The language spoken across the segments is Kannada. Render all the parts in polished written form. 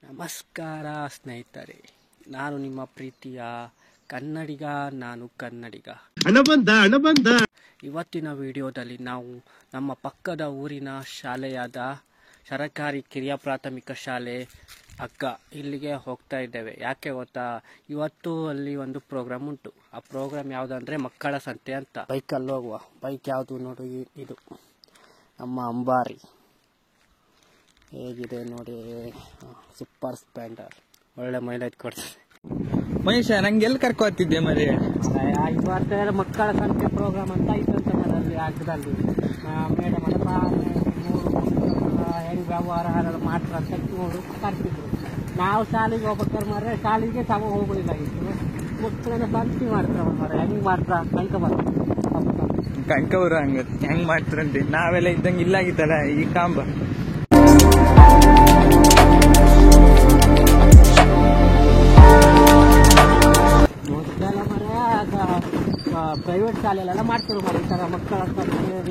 ನಮಸ್ಕಾರ ಸ್ನೇಹಿತರೆ, ನಾನು ನಿಮ್ಮ ಪ್ರೀತಿಯ ಕನ್ನಡಿಗ. ಇವತ್ತಿನ ವಿಡಿಯೋದಲ್ಲಿ ನಾವು ನಮ್ಮ ಪಕ್ಕದ ಊರಿನ ಶಾಲೆಯಾದ ಸರಕಾರಿ ಕಿರಿಯ ಪ್ರಾಥಮಿಕ ಶಾಲೆ ಇಲ್ಲಿಗೆ ಹೋಗ್ತಾ ಇದ್ದೇವೆ. ಯಾಕೆ ಗೊತ್ತಾ, ಇವತ್ತು ಅಲ್ಲಿ ಒಂದು ಪ್ರೋಗ್ರಾಮ್ ಉಂಟು. ಆ ಪ್ರೋಗ್ರಾಮ್ ಯಾವುದಂದ್ರೆ ಮಕ್ಕಳ ಸಂತೆ ಅಂತ. ಬೈಕಲ್ಲಿ ಹೋಗುವ. ಬೈಕ್ ಯಾವುದು ನೋಡಿ, ಇದು ನಮ್ಮ ಅಂಬಾರಿ. ಹೇಗಿದೆ ನೋಡಿ, ಸೂಪರ್ ಸ್ಪ್ಲೆಂಡರ್, ಒಳ್ಳೆ ಮೈಲೇಜ್ ಕೊಡ್ತದೆ. ಮಹೇಶ, ನಂಗೆ ಎಲ್ಲಿ ಕರ್ಕೋತಿದ್ದೆ ಮರಿ? ಇವತ್ತು ಮಕ್ಕಳ ಸಂತೆ ಪ್ರೋಗ್ರಾಮ್ ಅಂತ ಇತ್ತಂತೆ ಮರಲ್ಲಿ ಆಗದಲ್ಲಿ. ಮೇಡಮ್ ಎಲ್ಲ ಹೆಂಗ್ ವ್ಯವಹಾರ ಮಾಡ್ತಾರೆ ಅಂತ ನೋಡು ಕರ್ತಿದ್ರು. ನಾವು ಶಾಲೆಗೆ ಹೋಗ್ಬೇಕಾದ್ರೆ ಮರ ಶಾಲೆಗೆ ಸಮ ಹೋಗ್ಬೋದಿಲ್ಲಾಗಿತ್ತು. ಮಕ್ಕಳನ್ನ ಸಂತೆ ಮಾಡ್ತಾರೆ ಮರ. ಹೆಂಗ್ ಮಾಡ್ತಾರ ಕಣ್ಕವ್ರು ಹೆಂಗ್ ಮಾಡ್ತಾರಂತೆ. ನಾವೆಲ್ಲ ಇದ್ದಂಗೆ ಇಲ್ಲಾಗಿತ್ತಲ್ಲ ಈ ಕಾಂಬ. ಪ್ರೈವೇಟ್ ಶಾಲೆಯಲ್ಲೆಲ್ಲ ಮಾಡ್ತಾರೆ ಮರ. ಈ ಥರ ಮಕ್ಕಳ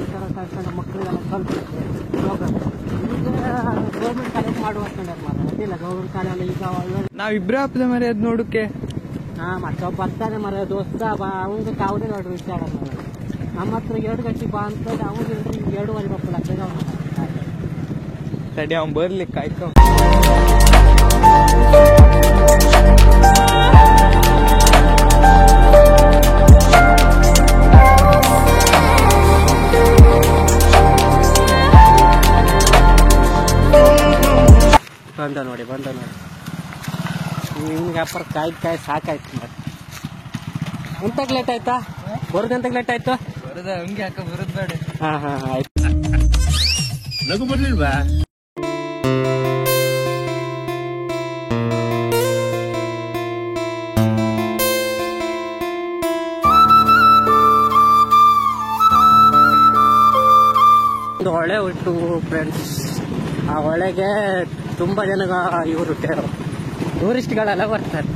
ಈ ಥರ ಕಳ್ಕೊಂಡು ಮಕ್ಕಳಿಗೆಲ್ಲ ಕಲ್ತಿರ್ತಾರೆ ಪ್ರೋಗ್ರಾಮ್. ಈಗ ಗೌರ್ಮೆಂಟ್ ಕಾಲೇಜ್ ಮಾಡುವಂತ ಮರ. ಅದಿಲ್ಲ ಗೌರ್ಮೆಂಟ್ ಶಾಲೆಯಲ್ಲಿ ಈಗ ನಾವಿಬ್ರು ಹಾಪದ ಮರಿ ಅದ್ ನೋಡಕ್ಕೆ. ಮತ್ತೆ ಬರ್ತಾನೆ ಮರ ದೋಸ್ತ ಅವನಿಗೆ ಯಾವುದೇ ನೋಡ್ರಿ ವಿಚಾರ ಮರ. ನಮ್ಮ ಹತ್ರ 2 ಗಂಟೆ ಬಾ ಅಂತ ಅವನಿಗೆ 2:30 ಮಕ್ಕಳು ಆಗ್ತದೆ. ತಡಿ ಅವ್ನು ಬರ್ಲಿ ಕಾಯ್ಕೊ. ಬಂದ ನೋಡಿ ನಿಮ್ಗೆ ವ್ಯಾಪಾರ ಕಾಯಿ ಸಾಕಾಯ್ತು. ಮತ್ತೆ ಎಂತಕ್ಕೆ ಲೇಟ್ ಆಯ್ತಾ? ಬರೋದಂತಕ್ಕೆ ಲೇಟ್ ಆಯ್ತು. ಬರೋದ ಹಂಗೆ ಯಾಕೆ ಬರೋದ್ ಬೇಡ. ಹಾ ಆಯ್ತು. ನಗು ಬರ್ಲಿಲ್ವಾ? ಒಂದು ಹೊಳೆ ಉಂಟು ಫ್ರೆಂಡ್ಸ್. ಆ ಹೊಳೆಗೆ ತುಂಬ ಜನ ಇವರು ಟೂರಿಸ್ಟ್ಗಳೆಲ್ಲ ಬರ್ತಾರೆ.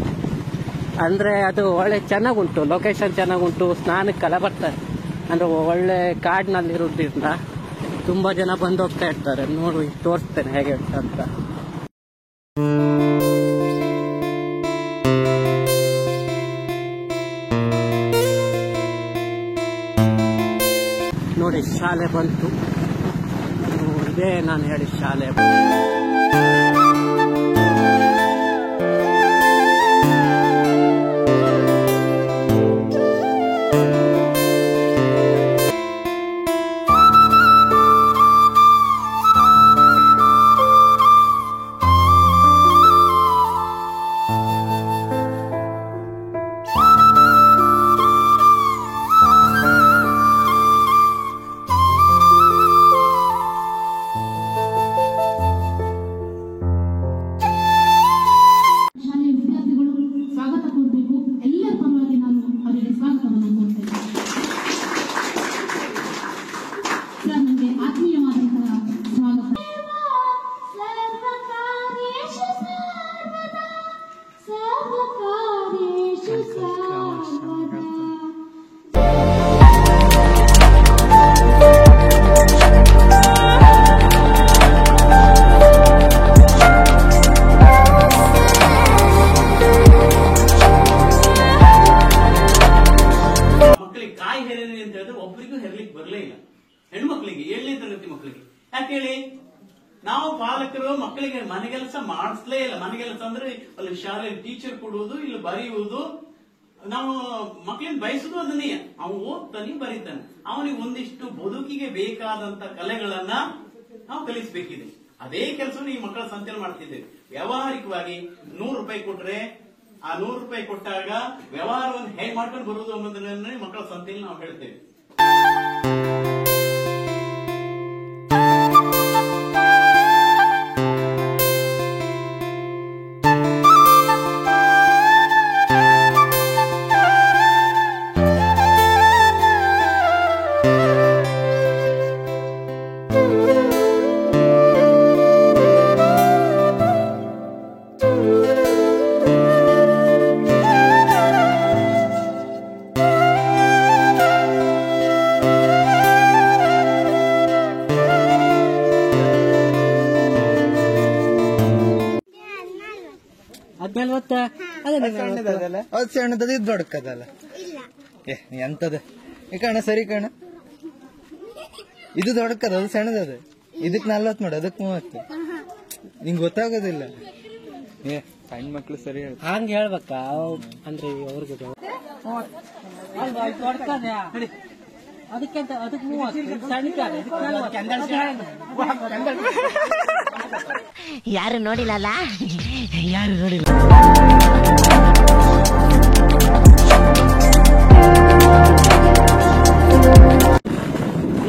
ಅಂದರೆ ಅದು ಒಳ್ಳೆ ಚೆನ್ನಾಗುಂಟು, ಲೊಕೇಶನ್ ಚೆನ್ನಾಗುಂಟು, ಸ್ನಾನಕ್ಕೆಲ್ಲ ಬರ್ತಾರೆ. ಅಂದರೆ ಒಳ್ಳೆ ಕಾಡಿನಲ್ಲಿರೋದ್ರಿಂದ ತುಂಬ ಜನ ಬಂದು ಹೋಗ್ತಾ ಇರ್ತಾರೆ. ನೋಡಿ ತೋರಿಸ್ತೇನೆ ಹೇಗೆ ಉಂಟು ಅಂತ. ನೋಡಿ ಶಾಲೆ ಬಂತು. ಇದೇ ನಾನು ಹೇಳಿದ ಶಾಲೆ. ಒಬ್ಬರಿಗೂ ಹೆರ್ಲಿಕ್ಕೆ ಬರಲೇ ಇಲ್ಲ. ಹೆಣ್ಮಕ್ಳಿಗೆ 7ನೇ ತರಗತಿ ಮಕ್ಕಳಿಗೆ ಯಾಕೆ ಹೇಳಿ, ನಾವು ಪಾಲಕರು ಮಕ್ಕಳಿಗೆ ಮನೆಗೆಲಸ ಮಾಡಿಸ್ಲೇ ಇಲ್ಲ. ಮನೆಗೆಲಸ ಅಂದ್ರೆ ಅಲ್ಲಿ ಶಾಲೆಯಲ್ಲಿ ಟೀಚರ್ ಕೊಡುವುದು, ಇಲ್ಲಿ ಬರೆಯುವುದು. ನಾವು ಮಕ್ಕಳಿಗೆ ಬಯಸುದು ಅದನ್ನೇ. ಅವನು ಓದ್ತಾನೆ, ಬರೀತಾನೆ. ಅವನಿಗೆ ಒಂದಿಷ್ಟು ಬದುಕಿಗೆ ಬೇಕಾದಂತ ಕಲೆಗಳನ್ನ ನಾವು ಕಲಿಸಬೇಕಿದೆ. ಅದೇ ಕೆಲಸವನ್ನು ಈ ಮಕ್ಕಳ ಸಂತೆಯಲ್ಲಿ ಮಾಡ್ತಿದ್ದೇವೆ. ವ್ಯಾವಹಾರಿಕವಾಗಿ 100 ರೂಪಾಯಿ ಕೊಟ್ರೆ ಆ 100 ರೂಪಾಯಿ ಕೊಟ್ಟಾಗ ವ್ಯವಹಾರವನ್ನು ಹೇಗೆ ಮಾಡ್ಕೊಂಡು ಬರುವುದು ಅನ್ನೋದನ್ನೇ ಮಕ್ಕಳ ಸಂತೆಯಲ್ಲಿ ನಾವು ಹೇಳ್ತೇವೆ. ಅದ್ಮೇಲೆ ಮತ್ತೆ ಅದೇ ಸಣ್ಣದಲ್ಲ ಅದು ಸಣ್ಣದದ ಇದು ದೊಡ್ಡಕ್ಕದಲ್ಲ ಏ ಎಂತದ ಈ ಕಣ ಸರಿ ಕಣ ಇದು ದೊಡ್ಡಕ್ಕದ ಅದು ಸಣ್ಣದದ ಇದಕ್ 40 ಮಾಡು ಅದಕ್ 30 ನಿಂಗೆ ಗೊತ್ತಾಗೋದಿಲ್ಲ ಏ ಸಣ್ಣ ಮಕ್ಳು ಸರಿ ಹೇಳ ಹಂಗ ಹೇಳ್ಬೇಕ ಅಂದ್ರೆ ಅವ್ರಿಗೆ ಅದಕ್ಕೆ ಅದಕ್ಕೆ 30 ಯಾರು ನೋಡಿಲ್ಲ ಯಾರು ನೋಡಿಲ್ಲ.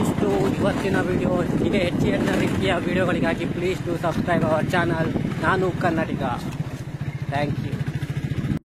ಇಷ್ಟು ಇವತ್ತಿನ ವಿಡಿಯೋ. ಇದೇ ಹೆಚ್ಚಿನ ರೀತಿಯ ವಿಡಿಯೋಗಳಿಗಾಗಿ please to subscribe our channel. ನಾನು ಕನ್ನಡಿಗ. Thank you.